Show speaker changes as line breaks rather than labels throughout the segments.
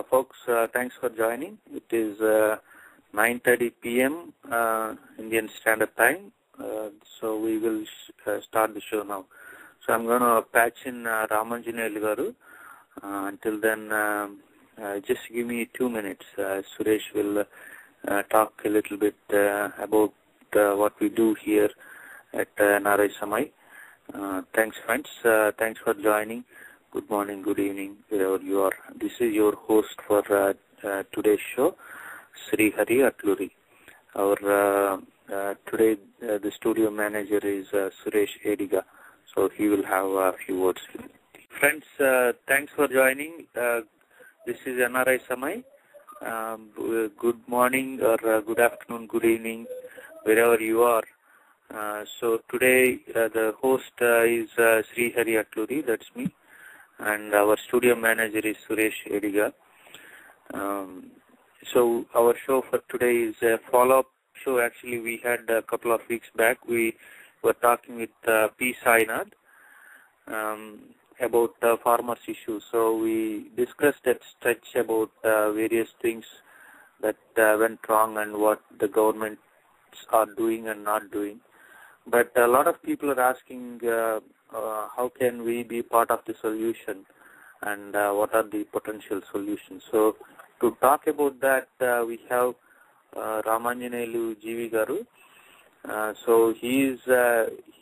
Folks, thanks for joining. It is 9:30 p.m. Indian Standard Time, so we will start the show now. So I'm going to patch in Ramanjaneeyulu. Until then, just give me 2 minutes. Suresh will talk a little bit about what we do here at NRISamay. Thanks, friends. Thanks for joining. Good morning, good evening, wherever you are. This is your host for today's show, Sri Hari Atluri. Our today the studio manager is Suresh Ediga, so he will have a few words. Friends, thanks for joining. This is NRISamay. Good morning or good afternoon, good evening, wherever you are. So today the host is Sri Hari Atluri, that's me, and our studio manager is Suresh Ediga. So our show for today is a follow-up show. Actually, we had a couple of weeks back. We were talking with P. Sainath about farmers' issues. So we discussed at stretch about various things that went wrong and what the governments are doing and not doing. But a lot of people are asking how can we be part of the solution and what are the potential solutions. So to talk about that, we have Ramanjaneeyulu GV Garu. So he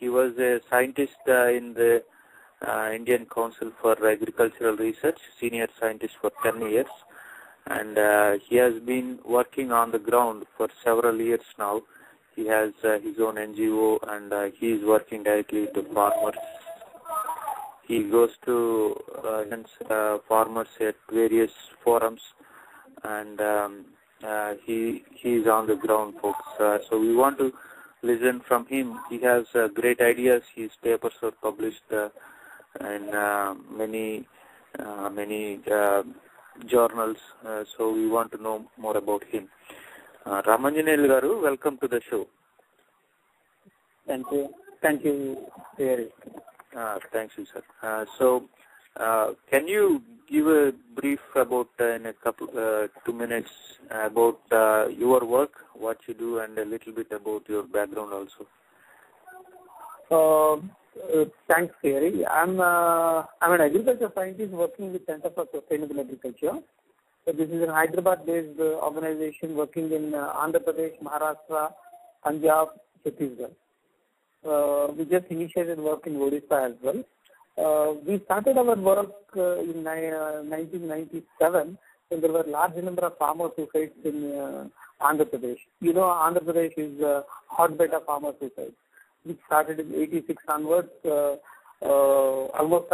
was a scientist in the Indian Council for Agricultural Research, senior scientist for 10 years. And he has been working on the ground for several years now. He has his own NGO and he is working directly with the farmers. He goes to farmers at various forums, and he is on the ground, folks. So we want to listen from him. He has great ideas. His papers are published in many journals. So we want to know more about him. Ramanjaneeyulu Garu, welcome to the show.
Thank you. Thank you, Thierry.
Thank you, sir. So, can you give a brief about, in a couple, 2 minutes, about your work, what you do, and a little bit about your background also?
Thanks, Thierry. I'm an agriculture scientist working with Center for Sustainable Agriculture. So this is a Hyderabad-based organization working in Andhra Pradesh, Maharashtra, Punjab, Chhattisgarh. We just initiated work in Odisha as well. We started our work in 1997 when there were a large number of farmer suicides in Andhra Pradesh. You know, Andhra Pradesh is a hotbed of farmer suicides. We started in 86 onwards. Almost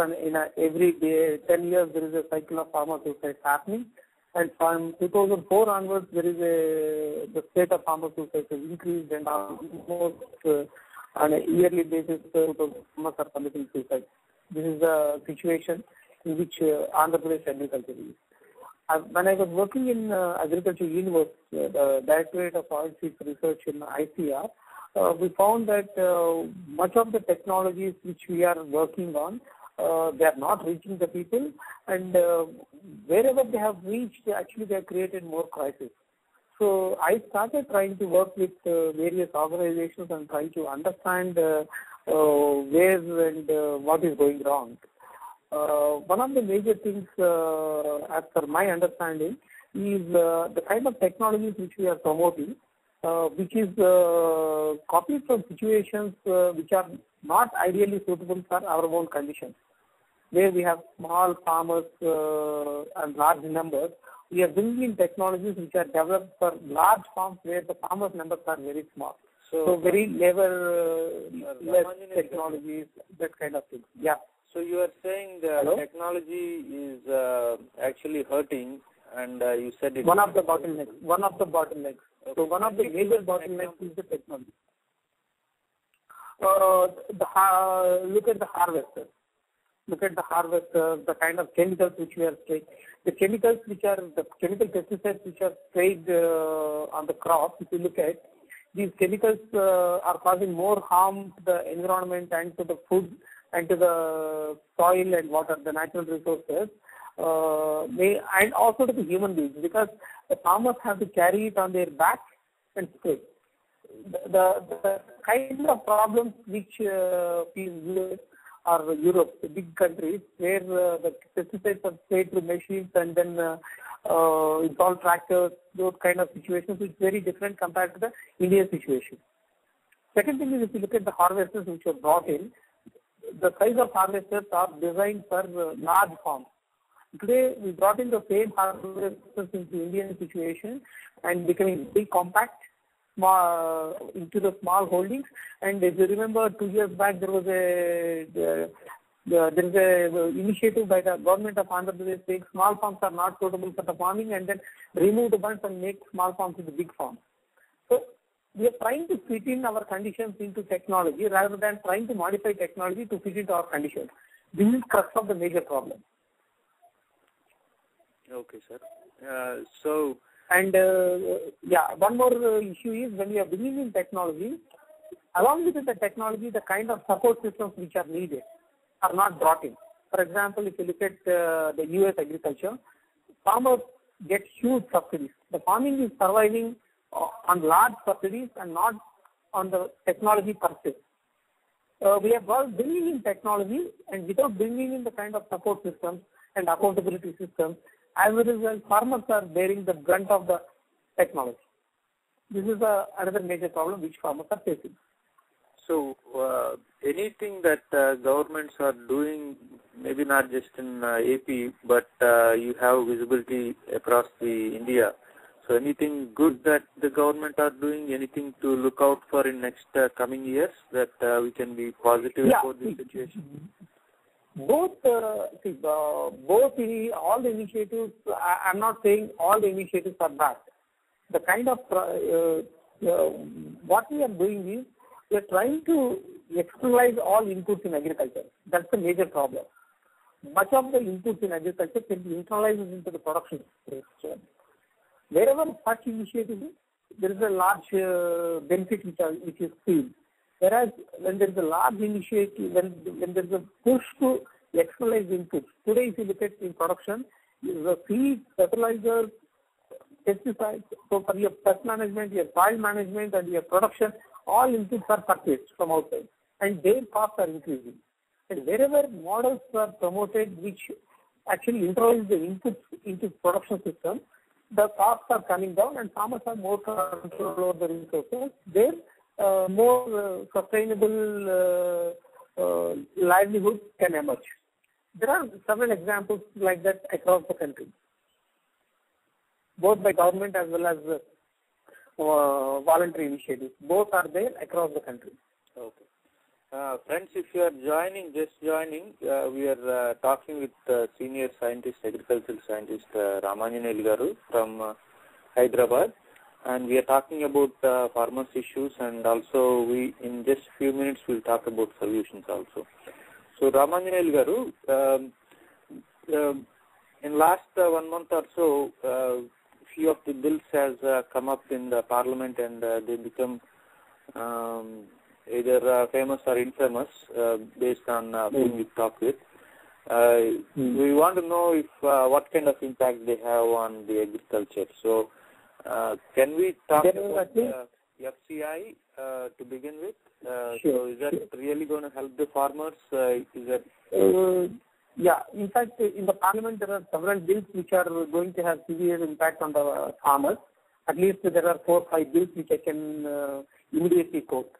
every day, 10 years, there is a cycle of farmer suicides happening. And from 2004 onwards, the state of farmer suicides has increased, and almost on a yearly basis, farmers are committing suicide. This is the situation in which Andhra Pradesh agriculture is. When I was working in Agriculture University, the Directorate of Oilseeds Research in ICR, we found that much of the technologies which we are working on, they are not reaching the people, and wherever they have reached, actually they have created more crisis. So I started trying to work with various organizations and trying to understand where and what is going wrong. One of the major things, as per my understanding, is the kind of technologies which we are promoting, which is copied from situations which are not ideally suitable for our own conditions. Where we have small farmers and large numbers, we are bringing in technologies which are developed for large farms where the farmers' numbers are very small. So very less technologies, that kind of thing. Yeah.
So you are saying the technology is actually hurting, and you said it.
One of the bottlenecks. Okay. So one of the major bottlenecks is the technology. Look at the harvester. Look at the harvester, the kind of chemicals which we are spraying. The chemicals the chemical pesticides which are sprayed on the crop, if you look at, these chemicals are causing more harm to the environment and to the food and to the soil and water, the natural resources, and also to the human beings, because the farmers have to carry it on their back and spray. The kind of problems which US or Europe, the big countries, where the pesticides are sprayed through machines and then it's all tractors, those kind of situations, is very different compared to the Indian situation. Second thing is, if you look at the harvesters which are brought in, the size of harvesters are designed for large farms. Today, we brought in the same harvesters into the Indian situation and becoming very compact into the small holdings. And if you remember, 2 years back, there was a initiative by the government of Andhra Pradesh saying small farms are not suitable for the farming, and then remove the bunch and make small farms into big farms. So we are trying to fit in our conditions into technology rather than trying to modify technology to fit into our conditions. This is crux of the major problem.
Okay, sir.
One more issue is, when we are bringing in technology, along with the technology, the kind of support systems which are needed are not brought in. For example, if you look at the US agriculture, farmers get huge subsidies. The farming is surviving on large subsidies and not on the technology per se. We are bringing in technology, and without bringing in the kind of support systems and accountability systems, as a result, farmers are bearing the brunt of the technology. This is another major problem which farmers are facing.
So, anything that governments are doing, maybe not just in AP, but you have visibility across the India. So, anything good that the government are doing, anything to look out for in next coming years that we can be positive about this situation?
Both all the initiatives, I'm not saying all the initiatives are bad. The kind of, what we are doing is, we are trying to externalize all inputs in agriculture. That's the major problem. Much of the inputs in agriculture can be internalized into the production system. Wherever such initiative is, there is a large benefit which is seen. Whereas when there is a large initiative, when there is a push to externalize inputs, today if you look at in production, the seeds, fertilizers, pesticides, so for your pest management, your soil management and your production, all inputs are purchased from outside and their costs are increasing. And wherever models are promoted which actually internalize the inputs into production system, the costs are coming down and farmers have more control over the resources. Their more sustainable livelihood can emerge. There are several examples like that across the country, both by government as well as voluntary initiatives. Both are there across the country.
Okay. Friends, if you are just joining, we are talking with senior scientist, agricultural scientist Ramanjaneeyulu from Hyderabad, and we are talking about farmers' issues, and also in just a few minutes we'll talk about solutions also. So Ramanjaneeyulu, in last 1 month or so, few of the bills has come up in the parliament and they become either famous or infamous based on whom we talk with. We want to know if what kind of impact they have on the agriculture. So, can we talk about FCI to begin with? So, is that really going to help the farmers? Is that
in fact, in the parliament there are several bills which are going to have severe impact on the farmers. At least there are 4 or 5 bills which I can immediately quote.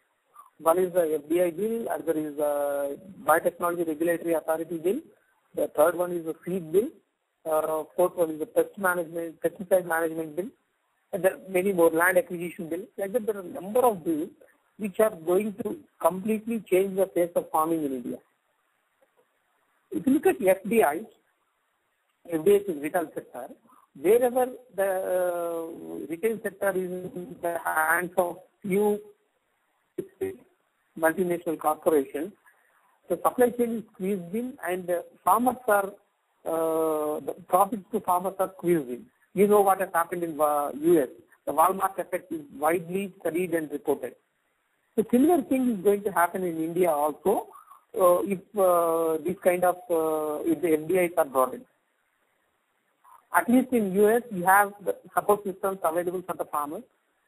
One is the FDI bill, other is the Biotechnology Regulatory Authority bill. The third one is the seed bill. Fourth one is the pesticide management bill. And there are many more, land acquisition bill. Like that, there are a number of bills which are going to completely change the face of farming in India. If you look at FDI is retail sector. Wherever the retail sector is in the hands of few multinational corporations, the supply chain is squeezed in and farmers are, the profits to farmers are squeezed in. You know what has happened in US. The Walmart effect is widely studied and reported. So similar thing is going to happen in India also if this kind of, if the FDIs are brought in. At least in US, you have the support systems available for the farmers.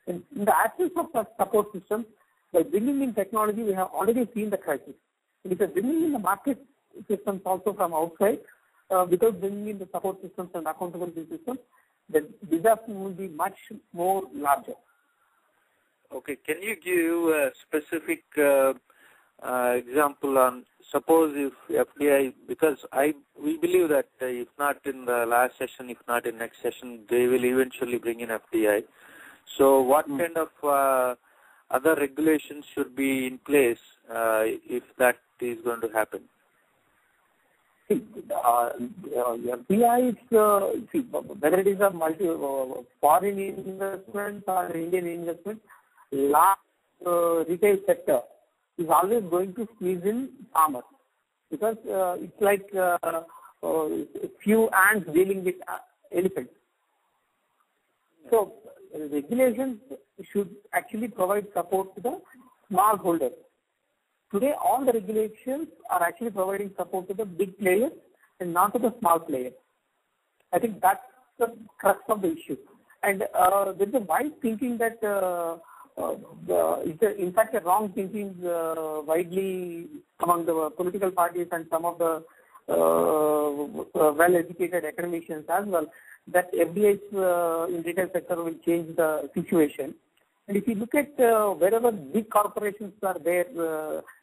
In the absence of the support systems, by bringing in technology, we have already seen the crisis. And if you're bringing in the market systems also from outside, without bringing in the support systems and accountability systems, the disaster will be much more larger.
Okay, can you give a specific example on, suppose if FDI, because we believe that if not in the last session, if not in next session, they will eventually bring in FDI. So what kind of other regulations should be in place if that is going to happen?
See, FDI is, whether it is a foreign investment or Indian investment, large retail sector is always going to squeeze in farmers, because it's like a few ants dealing with elephants. So regulations should actually provide support to the small holders. Today, all the regulations are actually providing support to the big players and not to the small players. I think that's the crux of the issue. And there is a wide thinking that it's in fact a wrong thinking widely among the political parties and some of the well-educated academicians as well, that FDIs in retail sector will change the situation. And if you look at wherever big corporations are there,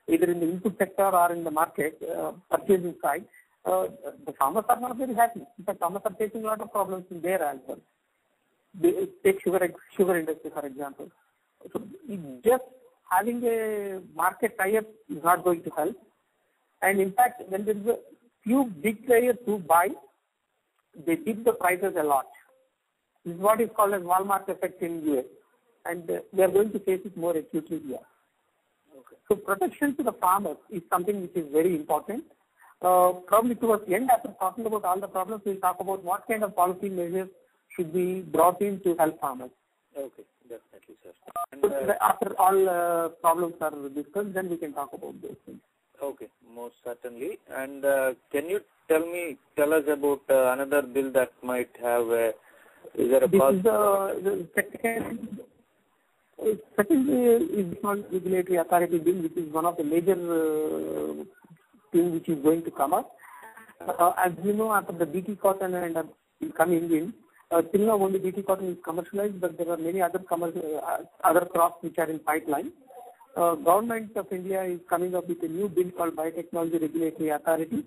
either in the input sector or in the market, purchasing side, the farmers are not very happy. In fact, farmers are facing a lot of problems in there as well. Take sugar industry, for example. So just having a market tie-up is not going to help. And in fact, when there is a few big players who buy, they dip the prices a lot. This is what is called as Walmart effect in US. And we are going to face it more acutely here. Okay. So protection to the farmers is something which is very important. Probably towards the end, after talking about all the problems, we'll talk about what kind of policy measures should be brought in to help farmers.
Okay, definitely, sir. And,
so after all problems are discussed, then we can talk about those things.
Okay, most certainly. And can you tell us about another bill that might have is there a
this is the second is Regulatory Authority bill, which is one of the major things which is going to come up. As you know, after the BT cotton and coming in, till now only BT cotton is commercialized, but there are many other crops which are in pipeline. Government of India is coming up with a new bill called Biotechnology Regulatory Authority,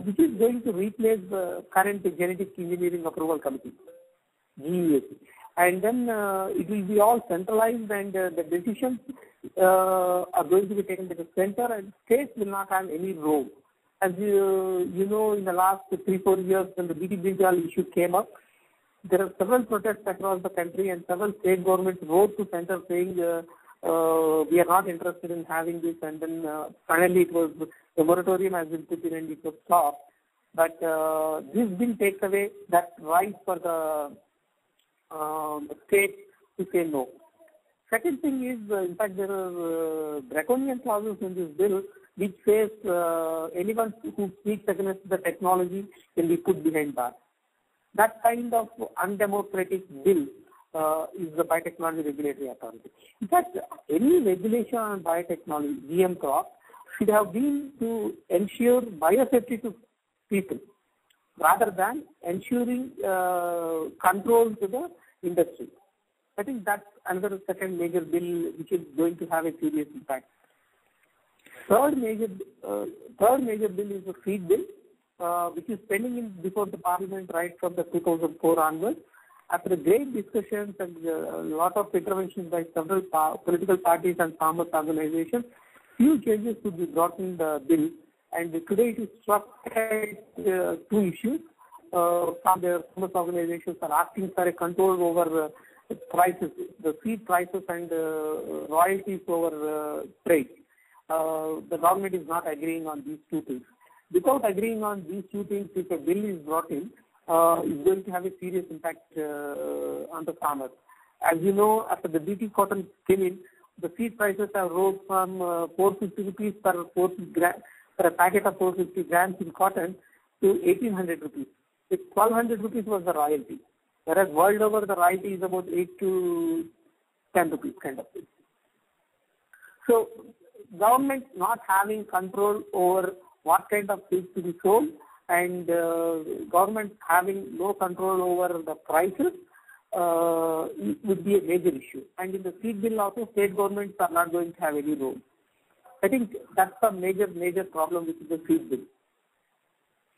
which is going to replace the current Genetic Engineering Approval Committee, GEAC. And then it will be all centralized, and the decisions are going to be taken by the center, and states will not have any role. As you know, in the last 3-4 years, when the BT Brinjal issue came up, there are several protests across the country, and several state governments wrote to center saying we are not interested in having this. And then finally, it was the moratorium has been put in and it was stopped. But this bill takes away that right for the state to say no. Second thing is, in fact, there are draconian clauses in this bill which says anyone who speaks against the technology can be put behind bars. That kind of undemocratic bill is the Biotechnology Regulatory Authority. In fact, any regulation on biotechnology, GM crop, should have been to ensure biosafety to people, rather than ensuring control to the industry. I think that's another second major bill which is going to have a serious impact. Third major bill is the feed bill, which is pending before the Parliament right from the 2004 onwards. After a great discussions and a lot of interventions by several political parties and farmers organizations, few changes could be brought in the bill. And today it is struck at two issues. Some the farmers organizations are asking for a control over prices, the feed prices and royalties over trade. The government is not agreeing on these two things. Without agreeing on these two things, if a bill is brought in, is going to have a serious impact on the farmers. As you know, after the BT cotton came in, the feed prices have rose from 450 rupees per a packet of 450 grams in cotton to 1800 rupees. With 1,200 rupees was the royalty, whereas world over the royalty is about 8 to 10 rupees kind of thing. So government not having control over what kind of seeds to be sold, and government having no control over the prices would be a major issue. And in the seed bill also, state governments are not going to have any role. I think that's a major problem with the seed bill.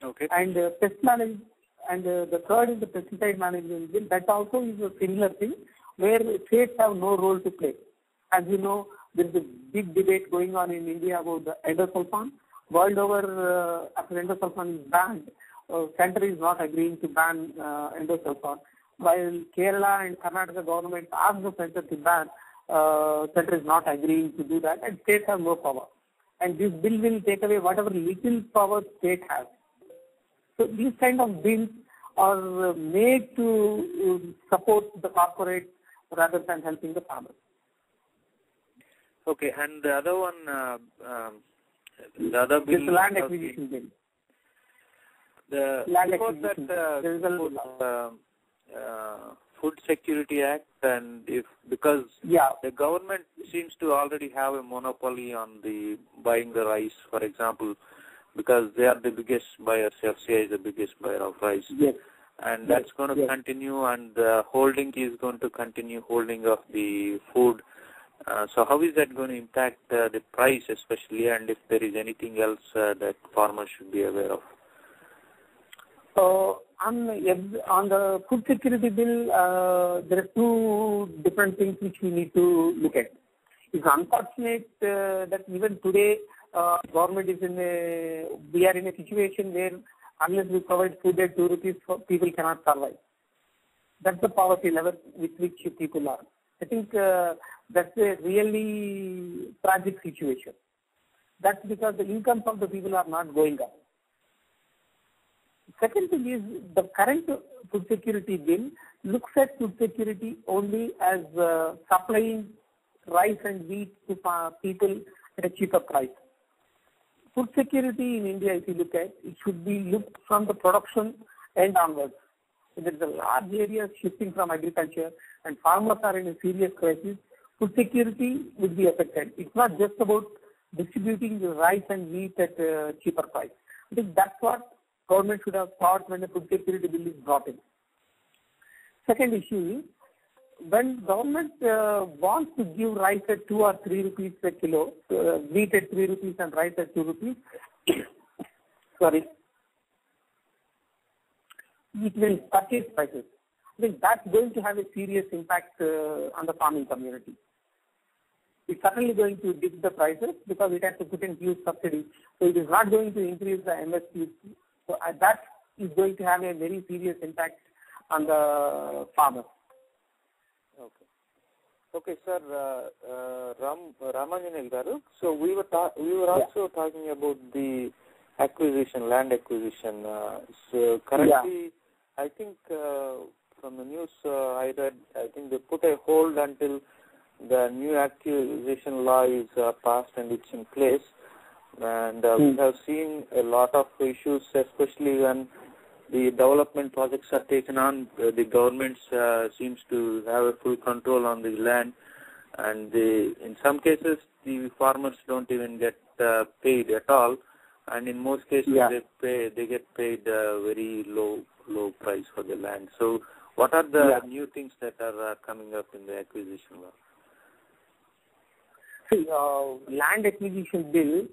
Okay.
And pest management, and the third is the pesticide management bill. That also is a similar thing where states have no role to play. As you know, there is a big debate going on in India about the endosulfan. World over, after endosulfan is banned, center is not agreeing to ban endosulfan. While Kerala and Karnataka government asked the center to ban, center is not agreeing to do that, and states have no power. And this bill will take away whatever little power state has. So these kind of bills are made to support the corporate rather than helping the farmers.
Okay, and the other one, the other bill,
the land acquisition bill.
The
land acquisition.
There is a Food Security Act, and because the government seems to already have a monopoly on the buying the rice, for example, because they are the biggest buyers. FCI is the biggest buyer of rice.
Yes.
And that's going to continue, and the holding is going to continue holding of the food. So how is that going to impact the price especially, and if there is anything else that farmers should be aware of?
So on the food security bill, there are two different things which we need to look at. It's unfortunate that even today government is we are in a situation where unless we provide food at 2 rupees, people cannot survive. That's the poverty level with which people are. I think that's a really tragic situation. That's because the incomes of the people are not going up. Second thing is the current food security bill looks at food security only as supplying rice and wheat to people at a cheaper price. Food security in India, if you look at, it should be looked from the production end onwards. So there is a large area shifting from agriculture, and farmers are in a serious crisis. Food security will be affected. It's not just about distributing the rice and wheat at a cheaper price. I think that's what government should have thought when the food security bill is brought in. Second issue is, when government wants to give rice at 2 or 3 rupees per kilo, wheat at 3 rupees and rice at 2 rupees, sorry, it will purchase prices. I think that's going to have a serious impact on the farming community. It's certainly going to dip the prices because it has to put in huge subsidies. So it is not going to increase the MSP. So that is going to have a very serious impact on the farmers.
Okay, sir. Ramanjaneeyulu, so we were also talking about the land acquisition. So currently, I think from the news I read, I think they put a hold until the new acquisition law is passed and it's in place. And we have seen a lot of issues, especially when the development projects are taken on. The government seems to have a full control on the land, and in some cases the farmers don't even get paid at all, and in most cases they get paid very low price for the land. So what are the new things that are coming up in the acquisition law?
See, land acquisition bill,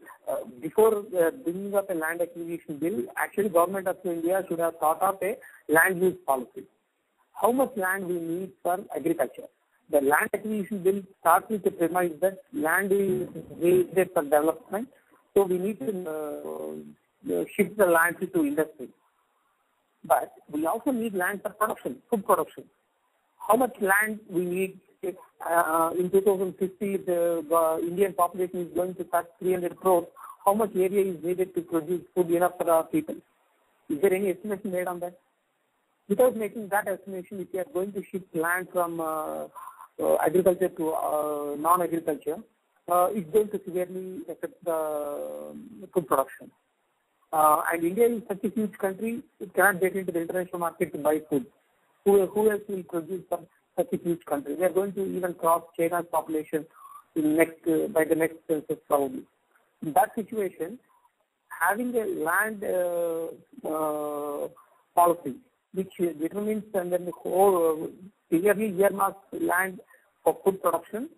before bringing up a land acquisition bill, actually government of India should have thought of a land use policy. How much land we need for agriculture? The land acquisition bill starts with the premise that land is wasted for development, so we need to shift the land to industry. But we also need land for production, food production. How much land we need? In 2050, the Indian population is going to touch 300 crores. How much area is needed to produce food enough for our people? Is there any estimation made on that? Without making that estimation, if we are going to shift land from agriculture to non-agriculture, it's going to severely affect the food production. And India is such a huge country, it cannot get into the international market to buy food. Who else will produce such a huge country? We are going to even cross China's population by the next census probably. In that situation, having a land policy which determines and then the whole clearly earmarked land for food production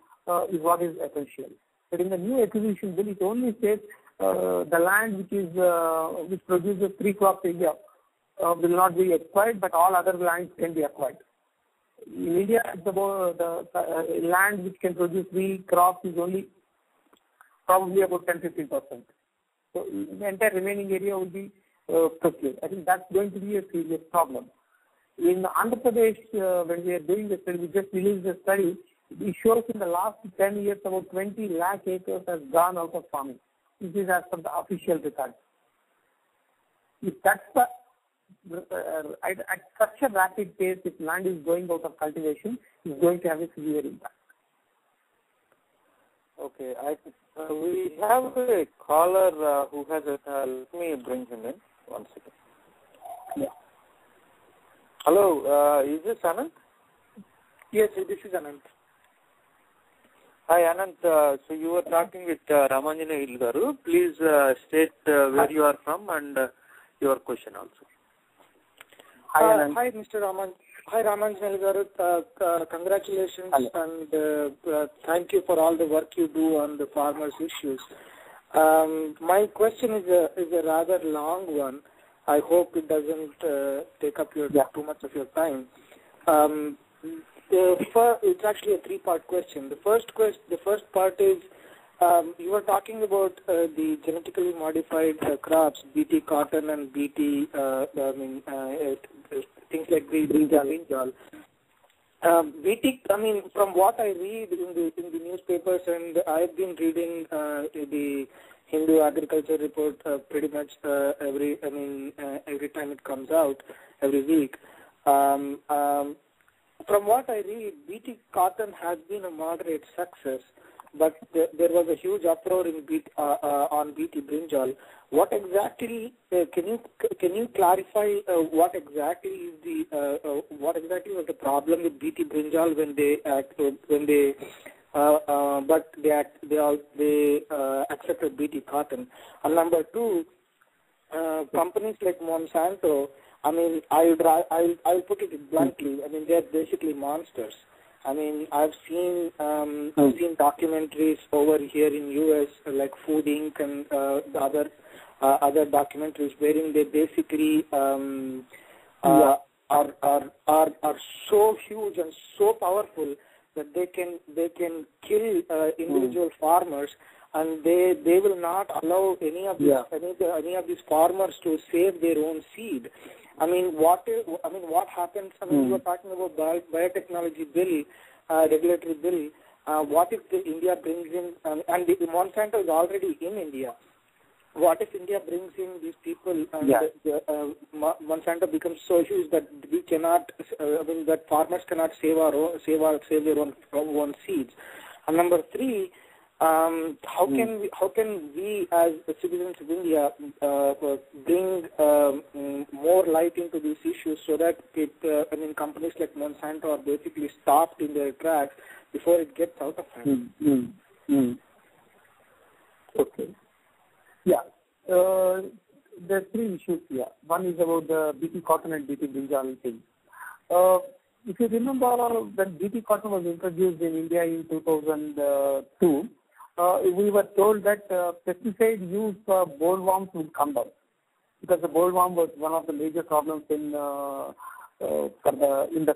is what is essential. But in the new acquisition bill, it only says the land which produces 3 crops a year will not be acquired, but all other lands can be acquired. In India, the land which can produce 3 crops is only probably about 10-15%. So the entire remaining area will be purchased. I think that's going to be a serious problem. In Andhra Pradesh, when we are doing the study, we just released the study. It shows in the last 10 years about 20 lakh acres has gone out of farming. This is as per the official record. If that's at such a rapid pace, if land is going out of cultivation, it's going to have a severe impact.
Okay, we have a caller who has let me bring him in. 1 second.
Yeah.
Hello, is this Anand?
Yes, this is Anand.
Hi Anand, so you were talking with Ramanjaneeyulu. Please state where you are from and your question also.
Hi, Mr. Raman. Hi, Ramanjaneeyulu. Congratulations.
Hello.
And thank you for all the work you do on the farmers' issues. My question is a rather long one. I hope it doesn't take up too much of your time. It's actually a 3-part question. The first part is you were talking about the genetically modified crops, BT cotton and BT things like the brinjal. BT, from what I read in the newspapers, and I've been reading the Hindu Agriculture Report pretty much every time it comes out, every week. From what I read, BT cotton has been a moderate success, but there was a huge uproar in on BT brinjal. What exactly can you clarify what exactly is was the problem with BT brinjal when they accepted BT cotton? And number 2, companies like Monsanto, I'll put it bluntly. They're basically monsters. I've seen documentaries over here in US like Food Inc. and the other documentaries wherein they basically are so huge and so powerful that they can kill individual farmers, and they will not allow any of these farmers to save their own seed. What happens? You were talking about biotechnology bill, regulatory bill. What if India brings in, and the Monsanto is already in India. What if India brings in these people and Monsanto becomes so huge that we cannot, that farmers cannot save their own seeds? And number 3, how can we as citizens of India bring more light into these issues so that companies like Monsanto are basically stopped in their tracks before it gets out of hand?
Okay. Yeah. There are 3 issues here. One is about the BT cotton and BT brinjal thing. If you remember, when BT cotton was introduced in India in 2002, we were told that pesticide use for bollworms would come down, because the bollworm was one of the major problems in the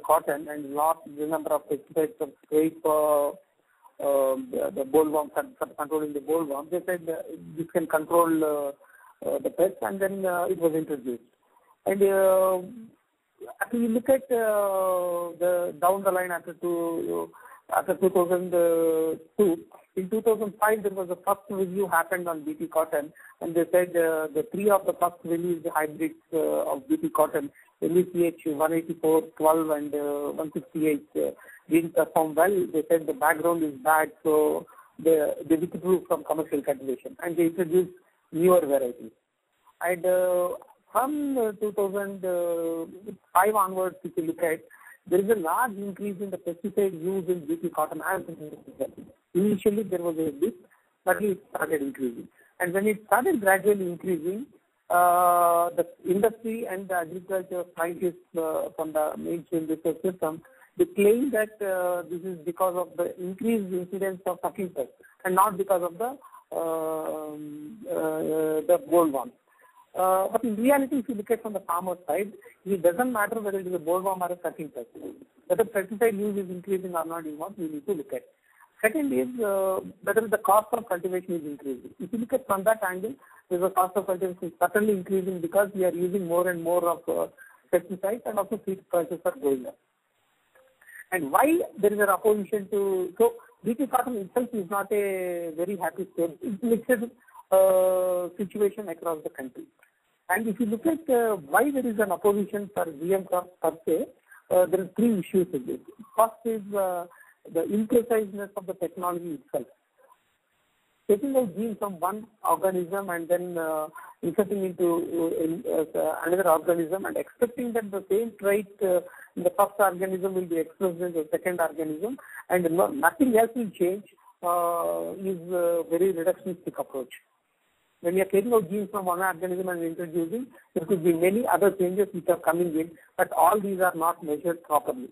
cotton, and large number of pesticides were sprayed for the bollworm, controlling the bollworm. They said this can control the pest, and then it was introduced. And after you look at the down the line after 2002, in 2005 there was a first review happened on BT cotton, and they said the 3 of the first released hybrids of BT cotton, LECH 184, 12 and 168 didn't perform well. They said the background is bad, so they withdrew from commercial cultivation and they introduced newer varieties. And from 2005 onwards, if you look at, there is a large increase in the pesticide use in BT cotton. Initially, there was a dip, but it started increasing. And when it started gradually increasing, the industry and the agriculture scientists from the mainstream research system, they claim that this is because of the increased incidence of sucking pests and not because of the bollworm. But in reality, if you look at from the farmer side, it doesn't matter whether it is a bollworm or a sucking pest. Whether pesticide use is increasing or not is what we need to look at. Second is whether the cost of cultivation is increasing. If you look at from that angle, the cost of cultivation is certainly increasing because we are using more and more of pesticides, and also seed prices are going up. And why there is an opposition to, so BT cotton itself is not a very happy story. It's a mixed situation across the country. And if you look at why there is an opposition for GM crops per se, there are three issues in this. First is the impreciseness of the technology itself. Taking out genes from one organism and then inserting into another organism and expecting that the same trait in the first organism will be expressed in the second organism and nothing else will change is a very reductionistic approach. When you are taking out genes from one organism and introducing, there could be many other changes which are coming in, but all these are not measured properly.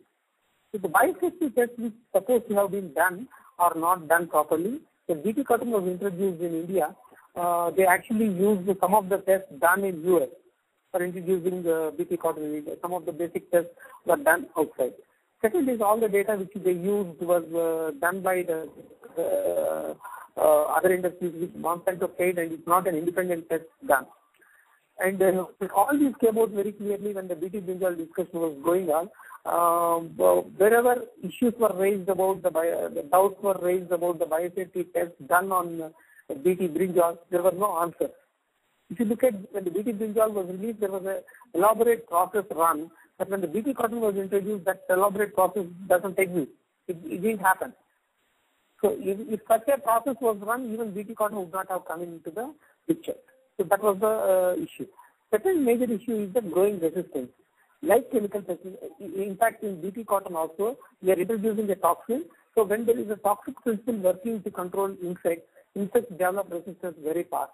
So the biosafety tests which supposed to have been done are not done properly. When BT cotton was introduced in India, they actually used some of the tests done in US for introducing BT cotton in India. Some of the basic tests were done outside. Second is all the data which they used was done by the other industries which Monsanto paid, and it's not an independent test done. And all these came out very clearly when the BT brinjal discussion was going on. Wherever issues were raised about the doubts were raised about the biosafety tests done on BT brinjal, there was no answer. If you look at when the BT brinjal was released, there was an elaborate process run, but when the BT cotton was introduced, that elaborate process doesn't exist. It didn't happen. So if such a process was run, even BT cotton would not have come into the picture. So that was the issue. Second major issue is the growing resistance. Like chemical pesticides, in fact in BT cotton also, we are introducing a toxin. So when there is a toxic system working to control insects develop resistance very fast.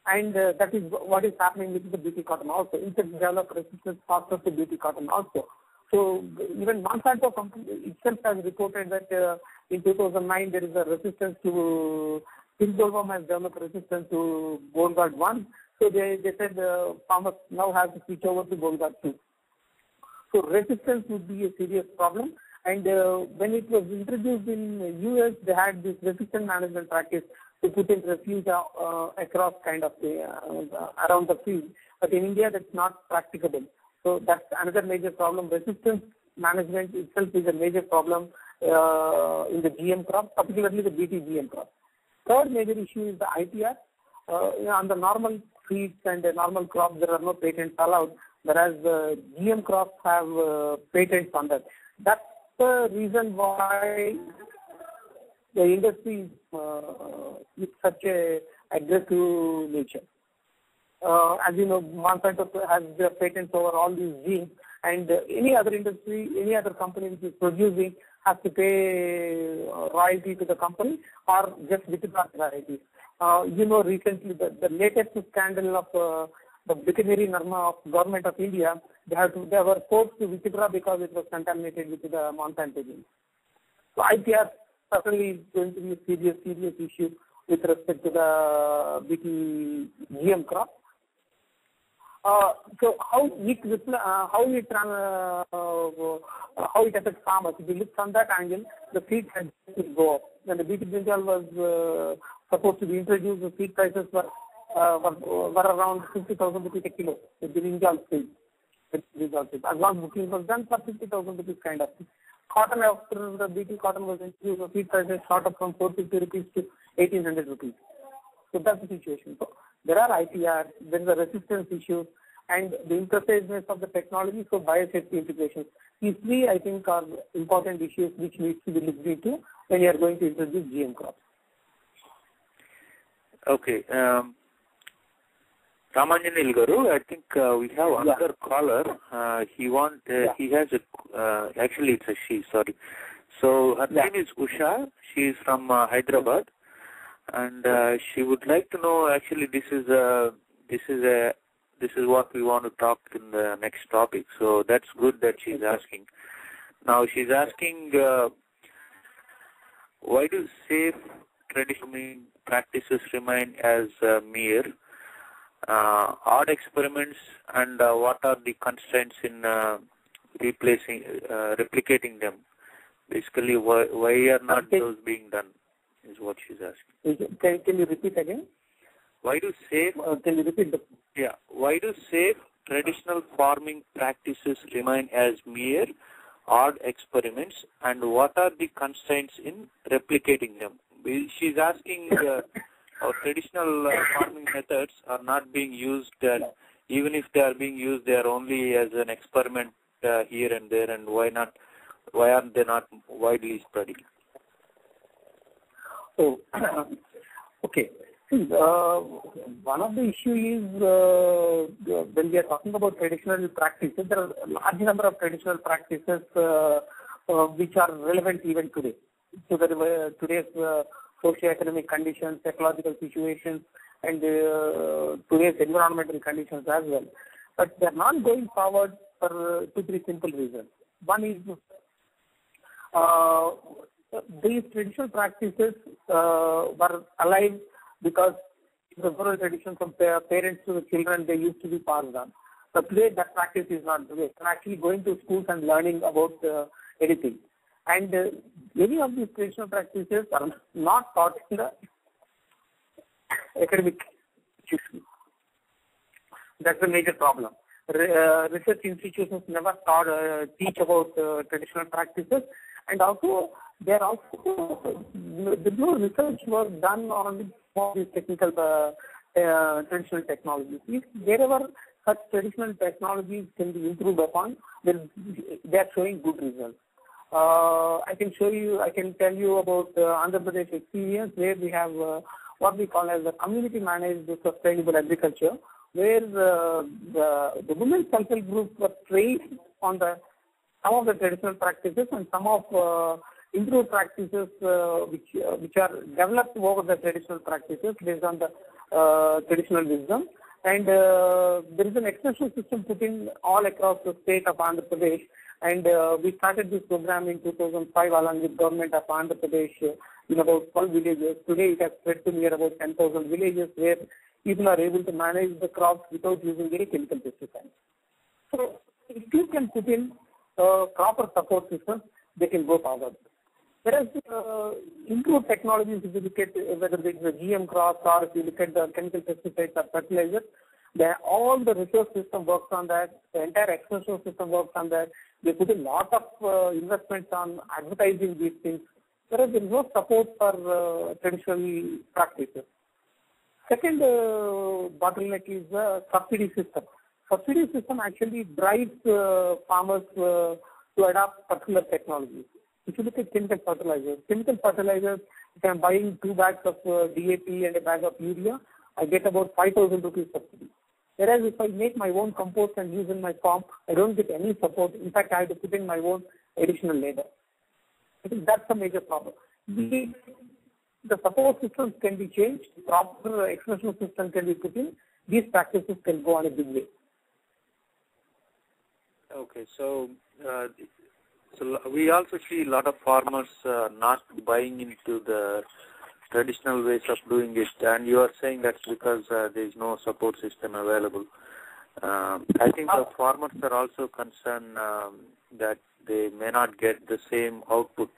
And that is what is happening with the BT cotton also. Insects develop resistance faster to BT cotton also. So even Monsanto company itself has reported that in 2009 there is a resistance to pink bollworm has developed resistance to Bollgard 1. So they said farmers now have to switch over to Bollgard 2. So resistance would be a serious problem. And when it was introduced in US, they had this resistance management practice to put in refuge across kind of around the field. But in India, that's not practicable. So that's another major problem. Resistance management itself is a major problem in the GM crop, particularly the BT GM crop. Third major issue is the IPR. On the normal seeds and the normal crops, there are no patents allowed, whereas the GM crops have patents on that. That's the reason why the industry is such a aggressive nature. As you know, Monsanto has their patents over all these genes, and any other industry, any other company which is producing has to pay royalty to the company or just withdraw royalties. Recently the latest scandal of the veterinary norma of government of India, they were forced to withdraw because it was contaminated with the Monsanto gene. So IPR certainly is going to be a serious issue with respect to the BT GM crop. So how it affects farmers? If you look from that angle, the feed prices will go up. When the BT brinjal was supposed to be introduced, the feed prices were around 50,000 rupees a kilo. The brinjal seed. Advance booking was done for 50,000 rupees kind of thing. Cotton, after the BT cotton was introduced, the feed prices shot up from 450 rupees to 1,800 rupees. So that's the situation. So there are IPR, there is a resistance issue, and the impreciseness of the technology, so biosafety implications. These three, I think, are important issues which needs to be looked into when you are going to introduce GM crops.
Okay. Ramanjaneeyulu garu, I think we have another caller. He has actually it's a she, sorry. So her name is Usha. She is from Hyderabad, and she would like to know. Actually, this is what we want to talk in the next topic. So that's good that she's asking. Now she's asking, why do safe traditional practices remain as mere odd experiments, and what are the constraints in replicating them? Basically, why are not those being done is what she's asking.
Can you repeat again?
Why do safe?
Can you repeat
Why do safe traditional farming practices remain as mere odd experiments, and what are the constraints in replicating them? She's asking our traditional farming methods are not being used, even if they are being used, they are only as an experiment here and there, and why aren't they not widely studied?
Oh, okay. One of the issues is when we are talking about traditional practices, there are a large number of traditional practices which are relevant even today. So that today's socio-economic conditions, ecological situations, and today's environmental conditions as well. But they are not going forward for 2-3 simple reasons. One is these traditional practices were alive because the oral tradition from parents to the children, they used to be passed on. But today that practice is not today. They're actually going to schools and learning about anything. And many of these traditional practices are not taught in the academic institution. That's a major problem. Research institutions never teach about traditional practices, and also there's no research was done on these technical traditional technologies. If wherever such traditional technologies can be improved upon, then they are showing good results. I can tell you about Andhra Pradesh experience, where we have what we call as a community managed sustainable agriculture, where the women self-help groups were trained on some of the traditional practices and some of improved practices which are developed over the traditional practices based on the traditional wisdom. And there is an extension system put in all across the state of Andhra Pradesh. And we started this program in 2005 along with government of Andhra Pradesh in about 12 villages. Today it has spread to near about 10,000 villages where people are able to manage the crops without using any chemical pesticides. So if you can put in proper support systems, they can go forward. Whereas improved technologies, if you look at whether it is a GM crops or if you look at the chemical pesticides or fertilizers, all the resource system works on that, the entire extension system works on that. They put a lot of investments on advertising these things, whereas there is no support for traditional practices. Second bottleneck is the subsidy system. Subsidy system actually drives farmers to adopt particular technologies. If you look at chemical fertilizers, if I am buying 2 bags of DAP and a bag of urea, I get about 5,000 rupees subsidy. Whereas if I make my own compost and use in my farm, I don't get any support. In fact, I have to put in my own additional labor. I think that's a major problem. The support systems can be changed, proper extension system can be put in, these practices can go on a big way.
Okay, so we also see a lot of farmers not buying into the traditional ways of doing it, and you are saying that's because there is no support system available. I think the farmers are also concerned that they may not get the same output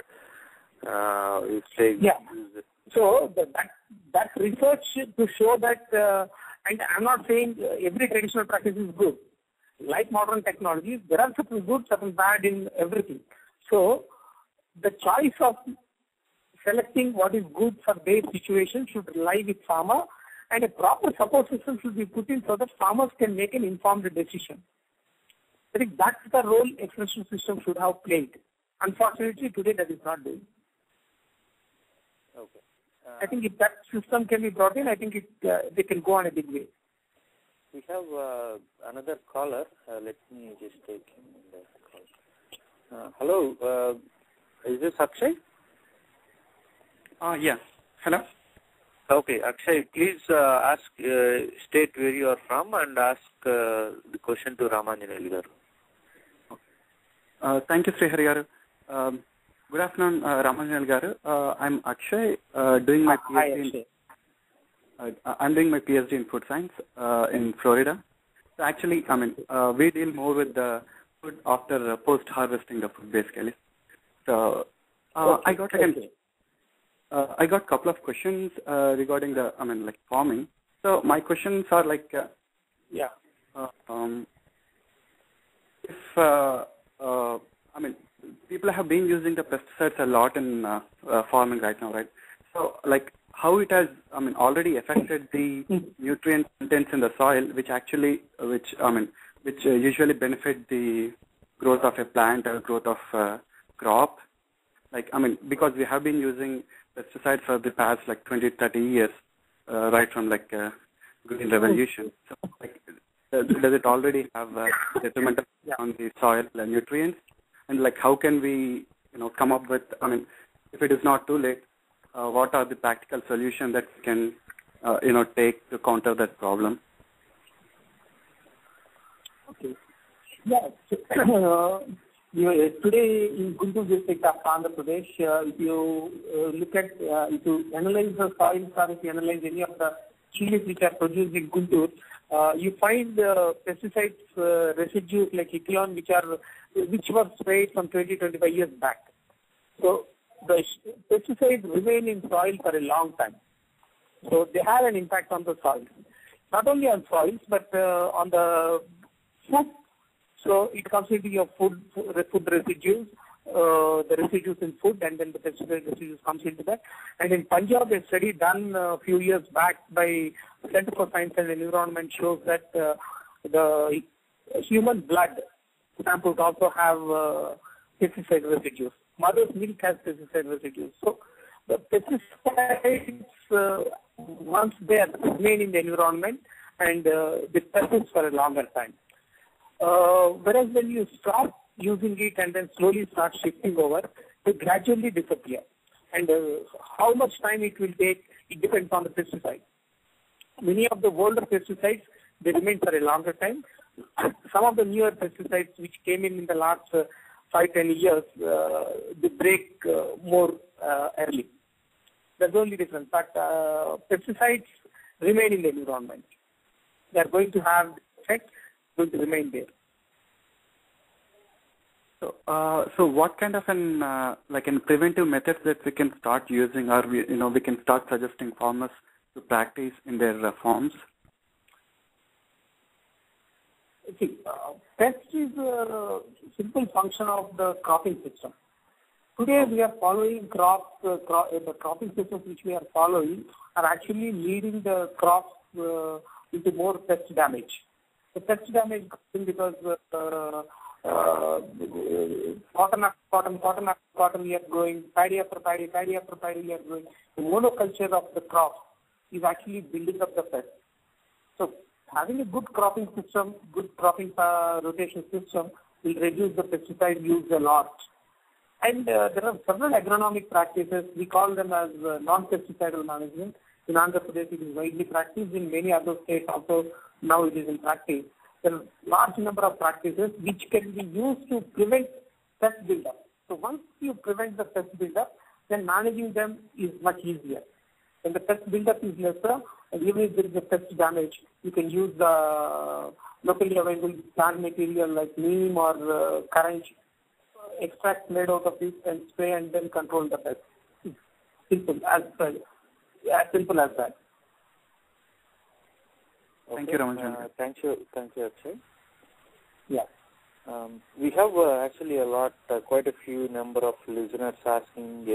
if they use it.
So that research to show that, and I'm not saying every traditional practice is good. Like modern technologies, there are certain good, certain bad in everything. So the choice of selecting what is good for their situation should lie with farmer, and a proper support system should be put in so that farmers can make an informed decision. I think that's the role extension system should have played. Unfortunately, today that is not doing.
Okay.
I think if that system can be brought in, I think they can go on a big way.
we have another caller. Let me just take him in the call. Hello, is this Akshay?
Yeah. Hello?
Okay, Akshay, please state where you are from and ask the question to Ramanjaneeyulu.
Thank you, Srihari garu. Good afternoon, Ramanjaneeyulu garu. I'm Akshay, doing my PhD. I'm doing my PhD in food science in Florida. So actually, we deal more with the food after post-harvesting the food, basically. So I got a couple of questions regarding the, farming. So my questions are like, people have been using the pesticides a lot in farming right now, right? So like how it has, already affected the nutrient contents in the soil, which usually benefit the growth of a plant or growth of a crop. Like, because we have been using pesticides for the past like 20, 30 years, right from like Green Revolution. So, like, does it already have a detrimental on the soil and nutrients? And like, how can we, come up with, if it is not too late, what are the practical solutions that we can, take to counter that problem?
Okay. Yeah. Today in Guntur district of Andhra Pradesh, if you look at, if you analyze the soils or if you analyze any of the chilies which are produced in Guntur, you find pesticides residues like Echelon which were sprayed from 20-25 years back. So the pesticides remain in soil for a long time. So they have an impact on the soil. Not only on soils, but on the food. So it comes into your food residues, the residues in food, and then the pesticide residues comes into that. And in Punjab, a study done a few years back by Center for Science and Environment shows that the human blood samples also have pesticide residues. Mother's milk has pesticide residues. So the pesticides, once they remain in the environment and they persist for a longer time. Whereas when you stop using it and then slowly start shifting over, they gradually disappear. And how much time it will take, it depends on the pesticide. Many of the older pesticides, they remain for a longer time. Some of the newer pesticides which came in the last 5-10 years, they break more early. That's the only difference. But pesticides remain in the environment. They are going to have effect, going to remain there.
So what kind of an preventive methods that we can start using, or we can start suggesting farmers to practice in their farms?
See, pest is a simple function of the cropping system. Today we are following the cropping systems which we are following are actually leading the crops into more pest damage. The pest damage comes because cotton after cotton we are growing, paddy after paddy we are growing. The monoculture of the crop is actually building up the pest. So having a good cropping system, good cropping rotation system will reduce the pesticide use a lot. And there are several agronomic practices. We call them as non-pesticidal management. In Andhra Pradesh, it is widely practiced. In many other states also, now it is in practice. There are large number of practices which can be used to prevent pest buildup. So once you prevent the pest buildup, then managing them is much easier. When the pest buildup is lesser, and even if there is a pest damage, you can use the locally available plant material like neem or karanj, extract made out of it and spray and then control the pest. Simple as that.
Okay.
Thank you, Ramanjan.
Thank you, Akshay.
Yeah.
We have actually quite a few number of listeners asking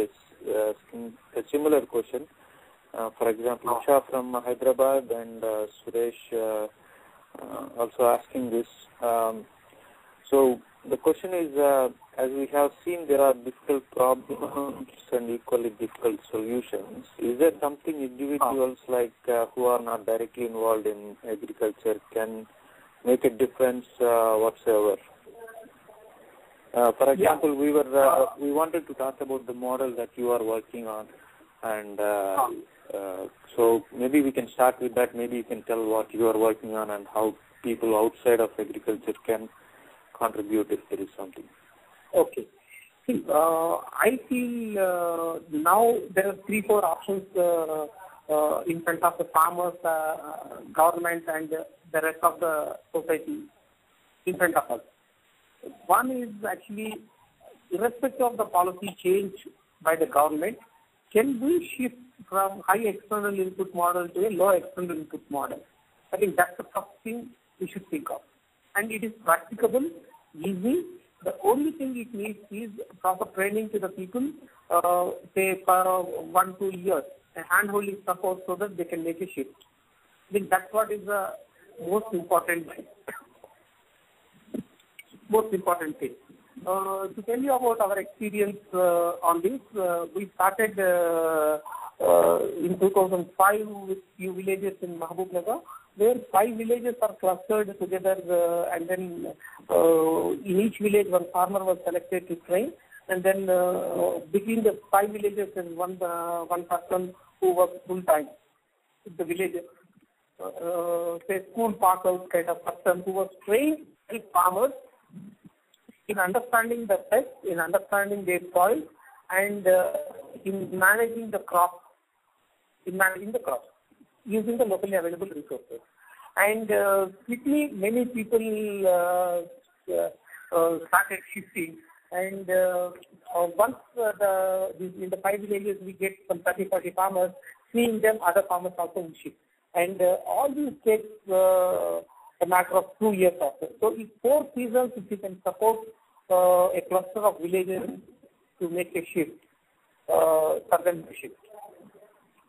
a similar question. For example, Usha from Hyderabad and Suresh also asking this. So The question is, as we have seen, there are difficult problems and equally difficult solutions. Is there something individuals like who are not directly involved in agriculture can make a difference whatsoever? For example, we wanted to talk about the model that you are working on, and so maybe we can start with that. Maybe you can tell what you are working on and how people outside of agriculture can contribute if there is something.
Okay. See, I feel now there are 3-4 options in front of the farmers, government, and the rest of the society in front of us. One is actually, irrespective of the policy change by the government, can we shift from high external input model to a low external input model? I think that's the first thing we should think of. And it is practicable, easy. The only thing it needs is proper training to the people, say for 1-2 years, and hand-holding support so that they can make a shift. I think that's what is the most important thing. To tell you about our experience on this, we started in 2005 with few villages in Mahabubnagar, where 5 villages are clustered together, and then in each village one farmer was selected to train, and then between the 5 villages there is one person who works full time with the villages, say school park out kind of person who was trained with farmers in understanding the pests, in understanding their soil, and in managing the crop, using the locally available resources. And quickly, many people started shifting. And once in the 5 villages we get some 30-40 farmers, seeing them, other farmers also will shift. And all these takes a matter of 2 years after. So in 4 seasons, if you can support a cluster of villages to make a shift, certain shift.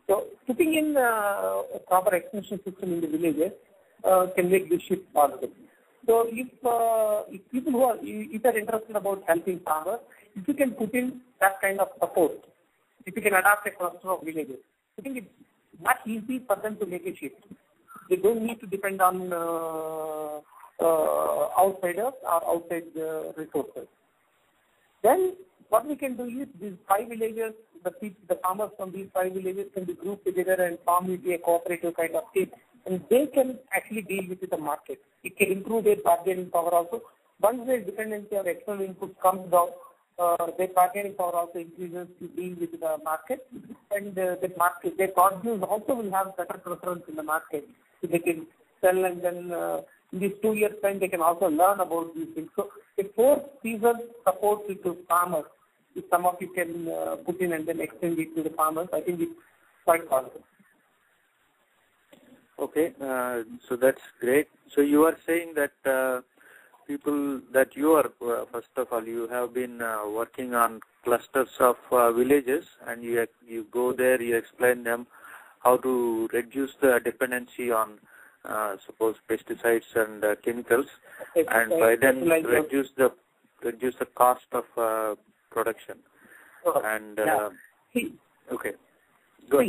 So putting in a proper extension system in the villages can make this shift possible. So if people who are interested about helping farmers, if you can put in that kind of support, if you can adapt a cluster of villages, I think it's much easy for them to make a shift. They don't need to depend on outsiders or outside resources. Then what we can do is these 5 villages, the farmers from these 5 villages can be grouped together and form into a cooperative kind of thing, and they can actually deal with the market. It can improve their bargaining power also. Once their dependency on external input comes down, their bargaining power also increases to deal with the market, and their produce also will have better preference in the market. So they can sell, and then in these 2 years' time they can also learn about these things. So a 4th season support to farmers, if some of you can put in and then extend it to the farmers, I think it's quite possible.
Okay, so that's great. So you are saying that people that you are, first of all, you have been working on clusters of villages, and you go there, you explain them how to reduce the dependency on suppose pesticides and chemicals, and by then reduce the cost of production. And okay, good.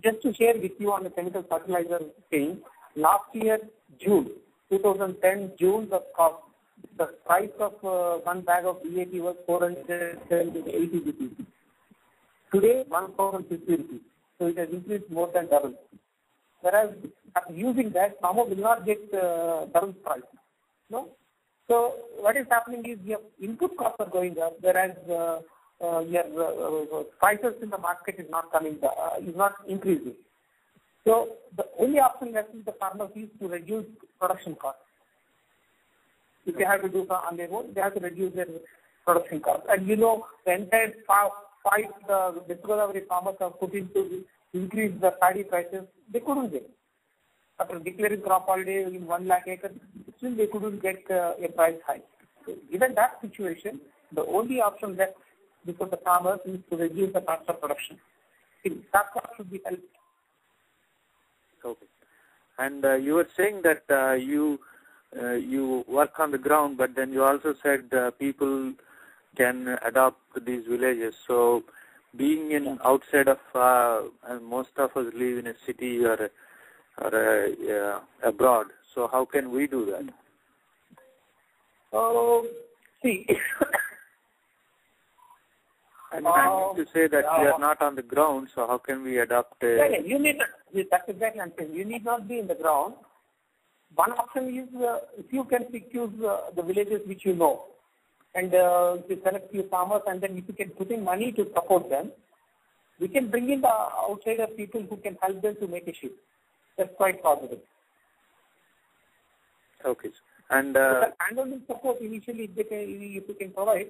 Just to share with you on the chemical fertilizer thing, last year June 2010 June, the price of one bag of DAP was 480 rupees. Today 1,050 rupees. So it has increased more than double. Whereas using that, farmer will not get double price. No. So what is happening is your input costs are going up, whereas your prices in the market is not is not increasing. So the only option left is the farmers is to reduce production costs. If they have to do on their own, they have to reduce their production costs. And you know, the entire fight the West Godavari farmers have put into increase the paddy prices, they couldn't get. After declaring crop holiday in 1 lakh acres, still they couldn't get a price hike. So given that situation, the only option left before the farmers is to reduce the cost of production. That cost should be helped.
Okay. And you were saying that you you work on the ground, but then you also said people can adopt these villages. So being in outside of, and most of us live in a city or abroad. So how can we do that?
See,
I'm trying to say that we are not on the ground, so how can we adopt a...
you need, that's exactly what I'm saying. You need not be in the ground. One option is if you can choose the villages which you know, and you select few farmers, and then if you can put in money to support them, we can bring in the outsider people who can help them to make a shift. That's quite possible.
Okay. And
handholding support initially, if you can provide,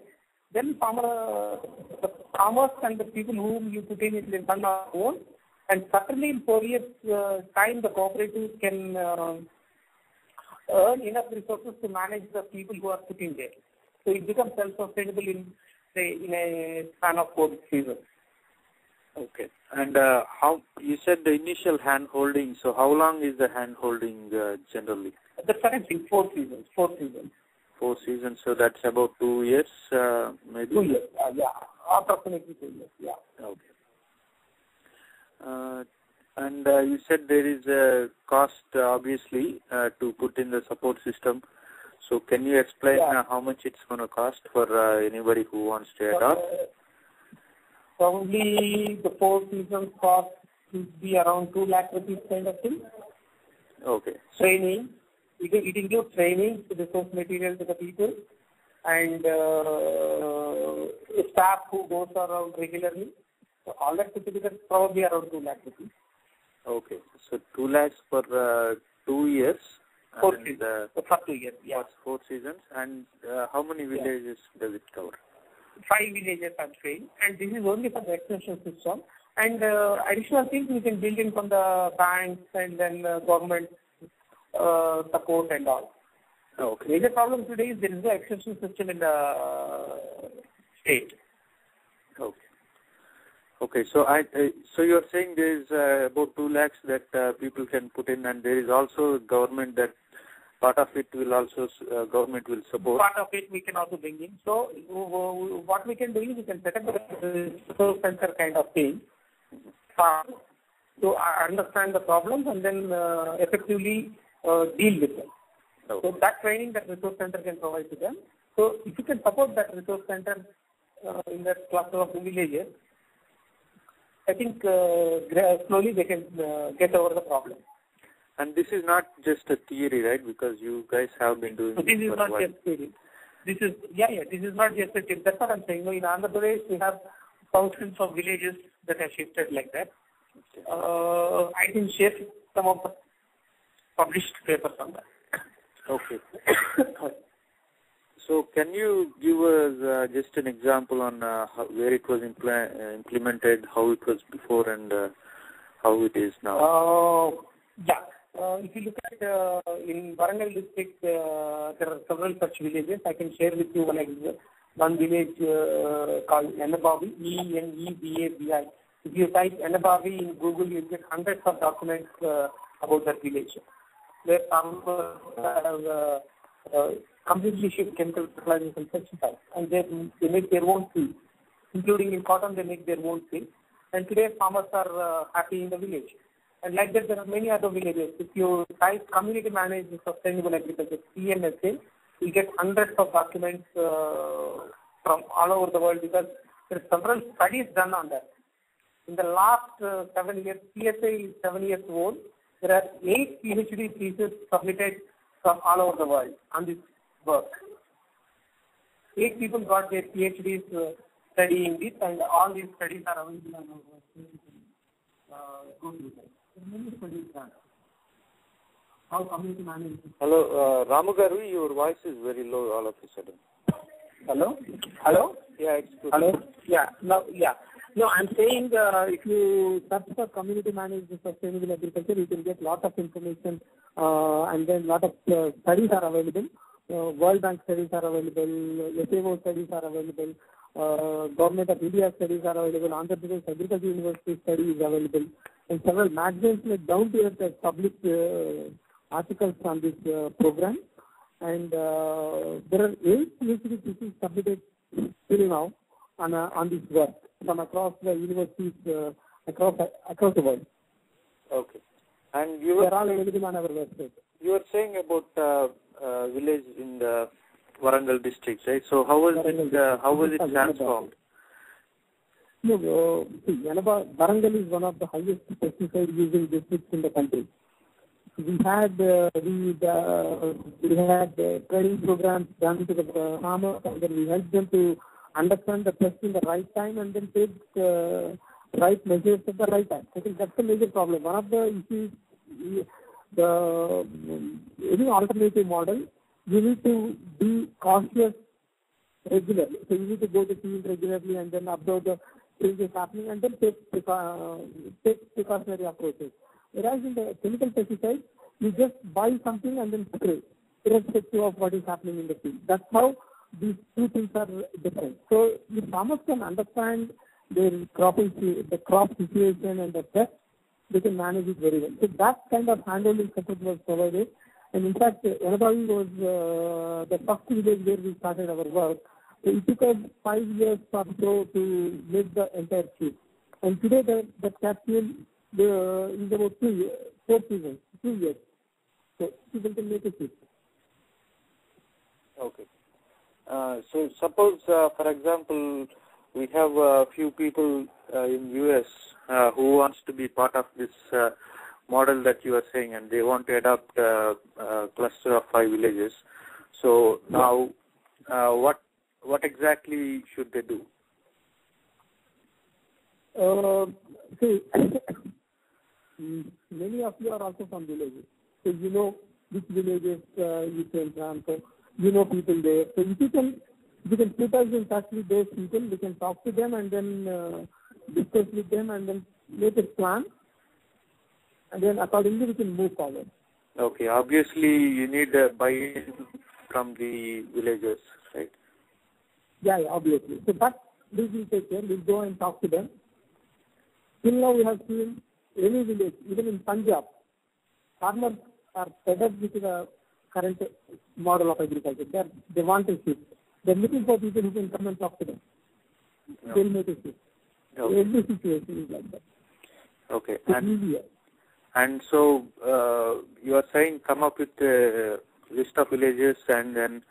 then the farmers and the people whom you put in it will run our own, and certainly in 4 years' time, the cooperatives can earn enough resources to manage the people who are put in there. So it becomes self-sustainable in a span of 4 seasons.
Okay. And how you said the initial hand-holding, so how long is the hand-holding generally?
The current thing, 4 seasons. 4 seasons,
so that's about 2 years, maybe?
2 years, yeah. Approximately 2 years, yeah.
Okay. And you said there is a cost, obviously, to put in the support system. So can you explain how much it's going to cost for anybody who wants to adopt?
Probably the 4 seasons cost would be around 2 lakh rupees kind of thing.
Okay.
Training. It includes training, resource material to the people, and staff who goes around regularly. So all that put together probably around 2 lakh rupees.
Okay. So 2 lakhs for 2 years.
4 seasons. For 2 years, yeah.
4 seasons. And how many villages does it cover?
5 villages are trained, and this is only for the extension system. And additional things we can build in from the banks and then government support and all.
Okay.
Major problem today is there is no extension system in the state.
Okay. Okay. So so you are saying there is about 2 lakhs that people can put in, and there is also government that part of it will also government will support.
Part of it we can also bring in. So what we can do is we can set up a resource center kind of thing to understand the problems and then effectively deal with them.
Okay.
So that training that resource center can provide to them. So if you can support that resource center in that cluster of villages, I think slowly they can get over the problem.
And this is not just a theory, right? Because you guys have been doing
this is not just theory. This is this is not just a theory. That's what I'm saying. In Andhra Pradesh, we have thousands of villages that have shifted like that. Okay. I can share some of the published papers on that.
Okay. So can you give us just an example on where it was implemented, how it was before, and how it is now?
If you look at in Warangal district, there are several such villages. I can share with you one village called Enabavi, Enebavi. If you type Enebavi in Google, you get hundreds of documents about that village. Where farmers have completely shift chemical fertilizers and pesticides, and they make their own seed, including in cotton they make their own seed. And today farmers are happy in the village. And like that, there are many other villages. If you type community managed sustainable agriculture, CMSA, you get hundreds of documents from all over the world because there are several studies done on that. In the last 7 years, PSA is 7 years old. There are 8 PhD theses submitted from all over the world on this work. 8 people got their PhDs studying this, and all these studies are available on our website. Many studies done. How community management?
Hello, Ramu Garu, your voice is very low all of a sudden.
Hello? Hello?
Yeah, it's good.
Hello? Yeah. No, I'm saying if you search for community managed sustainable agriculture, you can get lot of information and then lot of studies are available. World Bank studies are available, FAO studies are available, Government of India studies are available, Andhra Pradesh Agriculture University study is available, and several magazines like Down to Earth have published articles on this program. And there are 8 PhD theses submitted till now on this work from across the universities across the world.
Okay. And
they're all available on our website.
You were saying about village in the Warangal district, right? So how was it transformed?
No, see, Warangal is one of the highest pesticide using districts in the country. We had training programs done to the farmers, and then we helped them to understand the pest in the right time and then take right measures at the right time. I think that's a major problem. One of the issues, any alternative model, you need to be cautious regularly. So you need to go to the field regularly and then observe the changes happening and then take precautionary approaches. Whereas in the chemical pesticides, you just buy something and then spray, irrespective of what is happening in the field. That's how these two things are different. So if farmers can understand their crop situation and the pest, they can manage it very well. So that kind of handling support was provided. And in fact, Yanabhavi was the first village where we started our work. So it took us 5 years or so to make the entire sheet. And today the capsule is about 2 years, 4 seasons, 2 years. So people can make a sheet.
Okay. So suppose, for example, we have a few people in US who wants to be part of this model that you are saying, and they want to adopt a cluster of 5 villages. So now, what exactly should they do?
See, many of you are also from villages, so you know which villages you came from. So you know people there. So if you can put us in touch with those people, we can talk to them and then discuss with them and then make a plan, and then accordingly we can move forward.
Okay. Obviously, you need a buy-in from the villagers, right?
Yeah, obviously. So that we will take care. We'll go and talk to them. Till now, we have seen any village, even in Punjab, farmers are fed up with the current model of agriculture. They want a shift. They're looking for people who can come and talk to them. No. They'll make a shift. Okay. Every situation is like that.
Okay.
It's
and so you are saying come up with a list of villages and then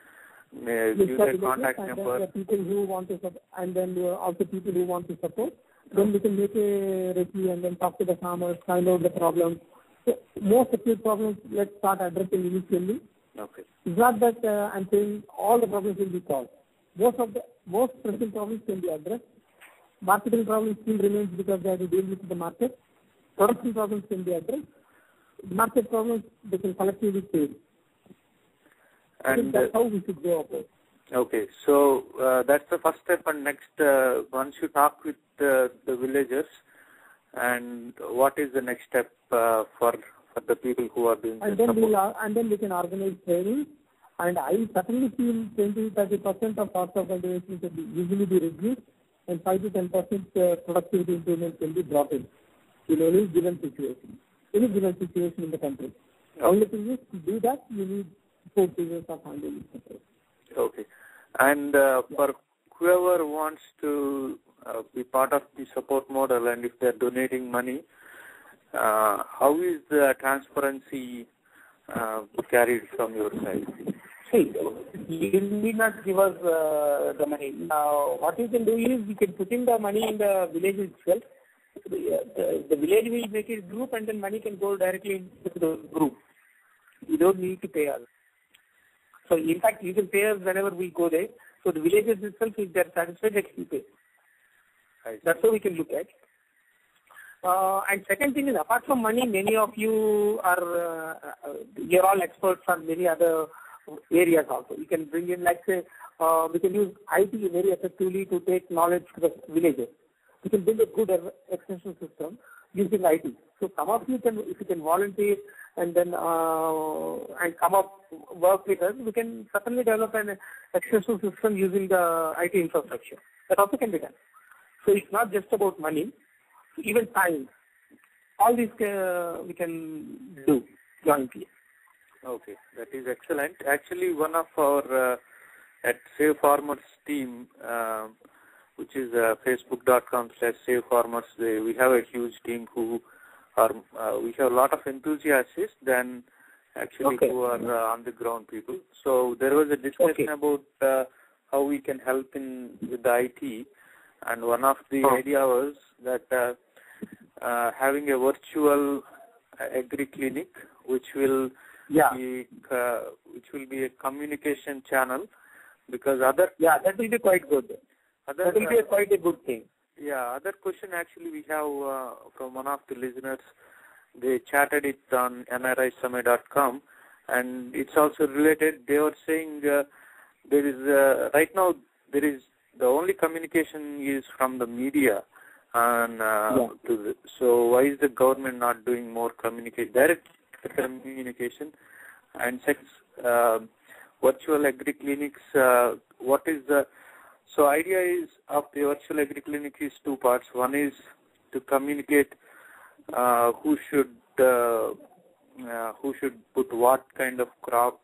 give the contact number.
And people who want to support, and then also people who want to support. Then we can make a review and then talk to the farmers, find out the problems. So most of the problems, let's start addressing initially.
Okay.
It's not that I'm saying all the problems will be solved. Most pressing problems can be addressed. Marketing problems still remains because they have to deal with the market. Production problems can be addressed. Market problems, they can collectively face. And that's how we should go about.
Okay, so that's the first step. And next, once you talk with the villagers, and what is the next step for the people who are doing
and
this
then
support?
And then we can organize training. And I certainly feel 20-30% of cost of cultivation can usually be reduced, and 5 to 10% productivity improvement can be brought in any given situation in the country. The only thing is, to do that, you need 4 seasons of handling.
Okay. And for whoever wants to be part of the support model, and if they're donating money, how is the transparency carried from your side?
See, you need not give us the money. Now, what you can do is you can put in the money in the village itself. The village will make a group, and then money can go directly into the group. You don't need to pay us. So, in fact, you can pay us whenever we go there. So, the villages itself, if they're satisfied, they can pay. That's how we can look at. And second thing is, apart from money, many of you you're all experts on many other areas also. You can bring in, like say, we can use IT very effectively to take knowledge to the villages. We can build a good extension system using IT. So some of you can, if you can volunteer and then and come up work with us, we can certainly develop an extension system using the IT infrastructure. That also can be done. So it's not just about money, even time. All these we can do jointly.
Okay, that is excellent. Actually, one of our at Save Farmers team, which is facebook.com/Save Farmers, we have a huge team who are, we have a lot of enthusiasts than actually who are on the ground people. So there was a discussion about how we can help with the IT, and one of the idea was that having a virtual agri clinic, which will be a communication channel, because that will be quite good. That will be quite a good thing. Yeah, other question actually we have from one of the listeners. They chatted it on NRISamay.com, and it's also related. They were saying there is right now there is the only communication is from the media, and so why is the government not doing more direct communication? And second, virtual agri clinics. What is the idea is of the virtual agri clinic is two parts. One is to communicate who should put what kind of crop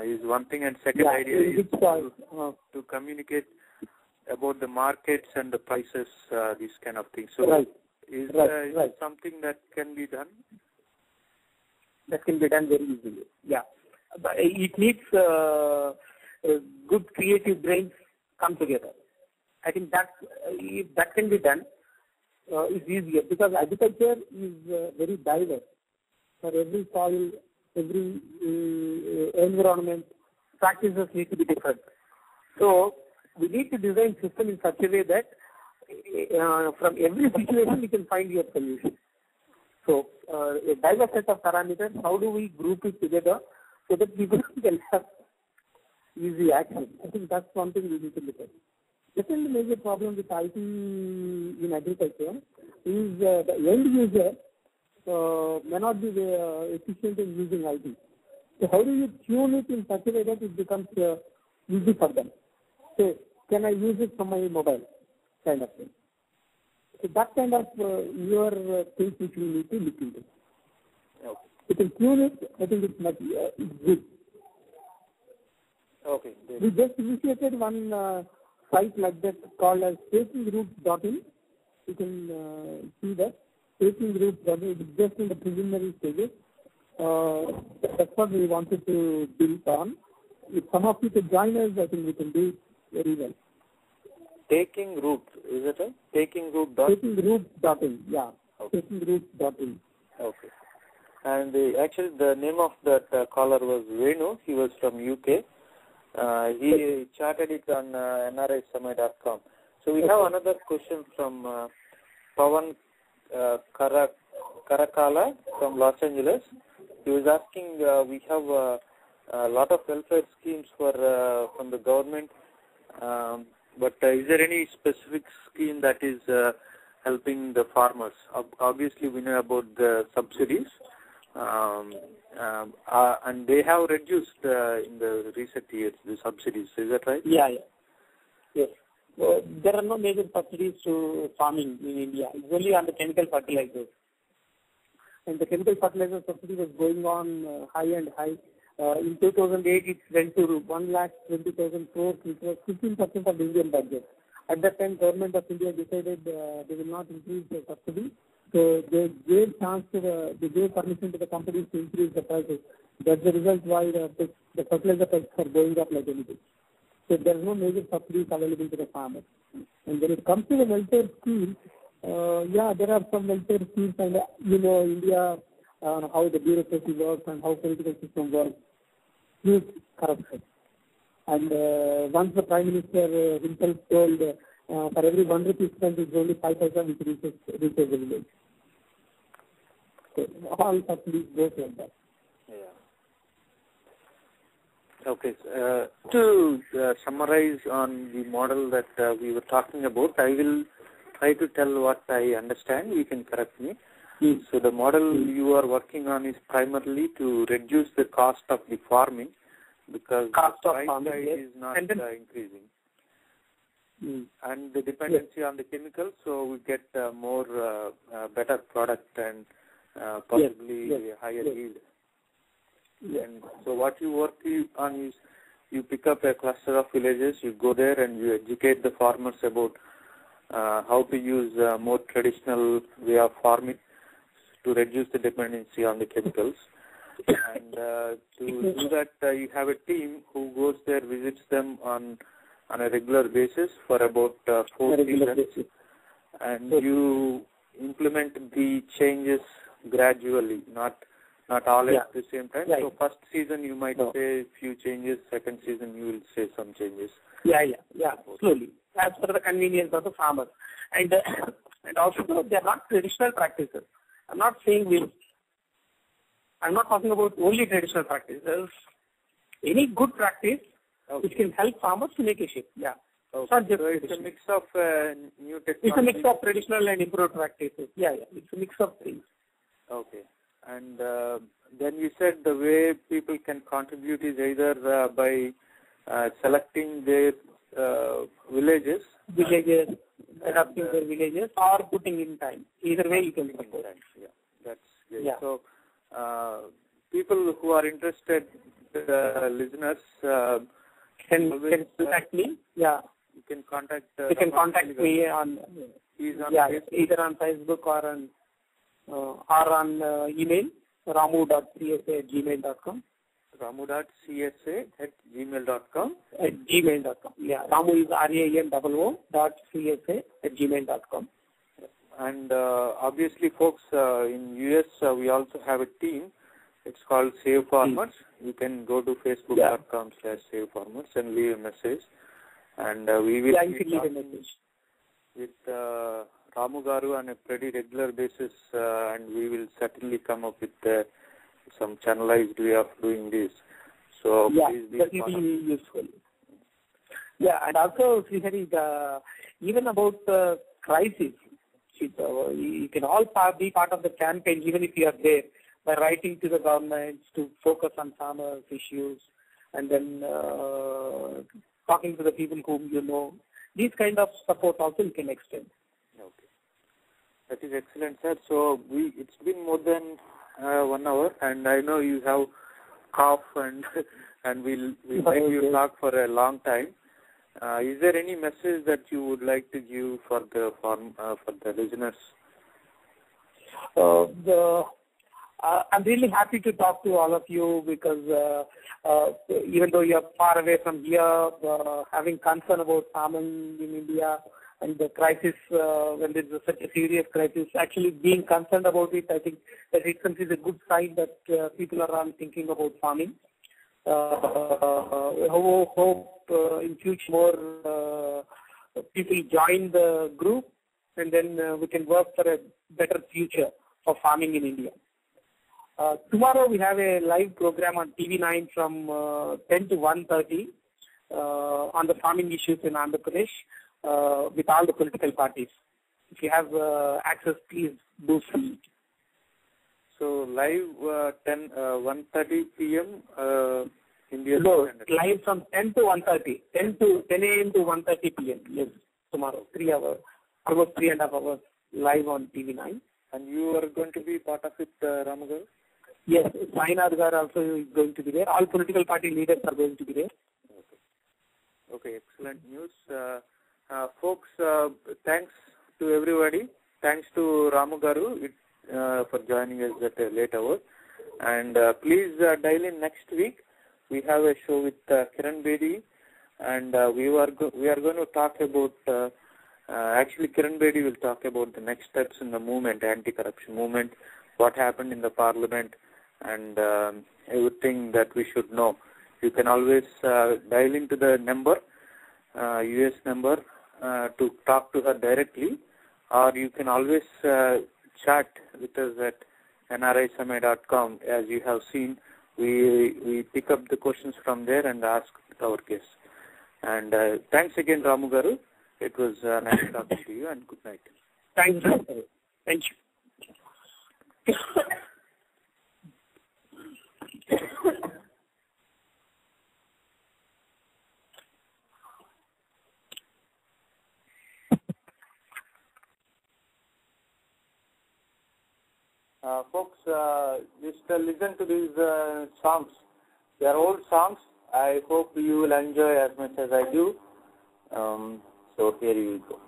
is one thing, and second idea is to communicate about the markets and the prices, these kind of things. So is it something that can be done? That can be done very easily. Yeah, but it needs good creative brains come together. I think that if that can be done, it's easier, because agriculture is very diverse. For every soil, every environment, practices need to be different. So we need to design system in such a way that from every situation we can find your solution. So a diverse set of parameters, how do we group it together so that people can have easy action? I think that's one thing we need to look at. The second major problem with IT in agriculture is the end user may not be efficient in using IT. So how do you tune it in such a way that it becomes easy for them? Say, can I use it from my mobile, kind of thing. So that kind of your things which we need to look into. Okay. You can tune it. I think it's much good. Okay. Good. We just initiated one site like that called as takingroots.in. You can see that takingroots.in is just in the preliminary stages. That's what we wanted to build on. If some of you could join us, I think we can do very well. Taking Roots, is it a takingroots.in? Yeah. Okay. Takingroots.in. Okay. And actually the name of that caller was Venu. He was from UK. He chatted it on NRISamay.com. So we have another question from Pawan Karakala from Los Angeles. He was asking, we have a lot of welfare schemes from the government, but is there any specific scheme that is helping the farmers? Obviously, we know about the subsidies, and they have reduced in the recent years, the subsidies. Is that right? Yeah. Yes. There are no major subsidies to farming in India. It's only on the chemical fertilizers. And the chemical fertilizer subsidy was going on high and high. In 2008, it went to 1,20,000 crores, which was 15% of the Indian budget. At that time, Government of India decided they will not increase the subsidy. So they gave permission to the companies to increase the prices. That's the result why the fertilizer prices are going up like anything. So there are no major subsidies available to the farmers. And when it comes to the welfare scheme, there are some welfare schemes, and India, how the bureaucracy works and how political system works, huge corruption. And once the Prime Minister himself told, for every 1 rupee spent is only 5 paisa which reaches the village. So all subsidies goes like that. Yeah. Okay. To summarize on the model that we were talking about, I will try to tell what I understand. You can correct me. So the model you are working on is primarily to reduce the cost of the farming, because cost the price is not increasing. And the dependency on the chemicals, so we get more better product and possibly higher yield. And so what you work on is you pick up a cluster of villages, you go there and you educate the farmers about how to use a more traditional way of farming to reduce the dependency on the chemicals. And to do that, you have a team who goes there, visits them on a regular basis for about 4 seasons. And you implement the changes gradually, not all at the same time. Right. So first season you might say a few changes, second season you will say some changes.
Slowly, as per the convenience of the farmer. And also they are not traditional practices. I'm not talking about only traditional practices. Any good practice which can help farmers to make a shift.
So it's a mix of new technology.
It's a mix of traditional and improved practices. It's a mix of things.
Okay. And then you said the way people can contribute is either by selecting their villages,
adapting their villages, or putting in time. Either way you can support.
That's great. So people who are interested, listeners,
can contact me.
You can contact.
You can contact me on.
He's on
either on Facebook or on email, ramu.csa@gmail.com.
ramu.csa@gmail.com.
@gmail.com. Ramu is RAMOO.CSA@gmail.com.
And obviously, folks, in US, we also have a team. It's called Save Farmers. You can go to facebook.com/Save Farmers and leave a message. And we will be talking with Ramu Garu on a pretty regular basis, and we will certainly come up with some channelized way of doing this. So please be
that will be useful. And also, even about the crisis, you can all be part of the campaign, even if you are there, by writing to the governments to focus on farmers' issues, and then talking to the people whom you know. These kind of support also you can extend.
Okay. That is excellent, sir. So it's been more than 1 hour, and I know you have cough and we'll make you talk for a long time. Is there any message that you would like to give for the listeners?
I'm really happy to talk to all of you because even though you are far away from here, having concern about farming in India and the crisis, when there is such a serious crisis, actually being concerned about it, I think that itself is a good sign that people are all thinking about farming. I hope in future more people join the group, and then we can work for a better future for farming in India. Tomorrow we have a live program on TV9 from 10 to 1:30 on the farming issues in Andhra Pradesh with all the political parties. If you have access, please do see.
So live 1:30 p.m. India.
No, live from 10 to 1:30, 10 a.m. to 1:30 p.m. Yes, tomorrow, 3 hours, almost 3.5 hours live on TV9.
And you are going to be part of it, Ramagar?
Yes, Sainath Gar also is going to be there. All political party leaders are going to be there.
Okay, excellent news. Folks, thanks to everybody. Thanks to Ramu Garu for joining us at a late hour. And please dial in next week. We have a show with Kiran Bedi, and we are going to talk about, actually Kiran Bedi will talk about the next steps in the movement, anti-corruption movement, what happened in the parliament, and everything that we should know. You can always dial into the number, US number, to talk to her directly, or you can always chat with us at NRISamay.com. As you have seen, we pick up the questions from there and ask our guests. And thanks again, Ramu Garu. It was nice talking to you, and good night.
Thank you. Thank you.
Folks, just listen to these songs. They are old songs. I hope you will enjoy as much as I do. So here you go.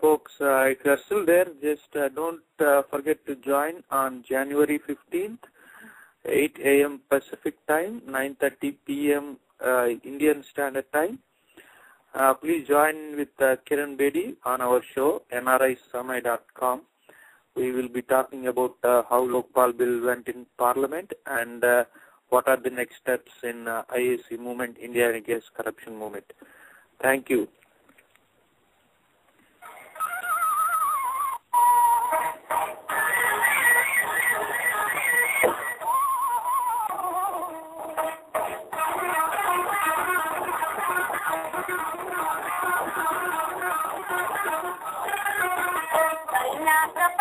Folks, if you are still there, just don't forget to join on January 15th, 8 a.m. Pacific Time, 9:30 p.m. Indian Standard Time. Please join with Kiran Bedi on our show, NRISamay.com. We will be talking about how Lokpal Bill went in Parliament and what are the next steps in IAC movement, India Against Corruption movement. Thank you.
Nasa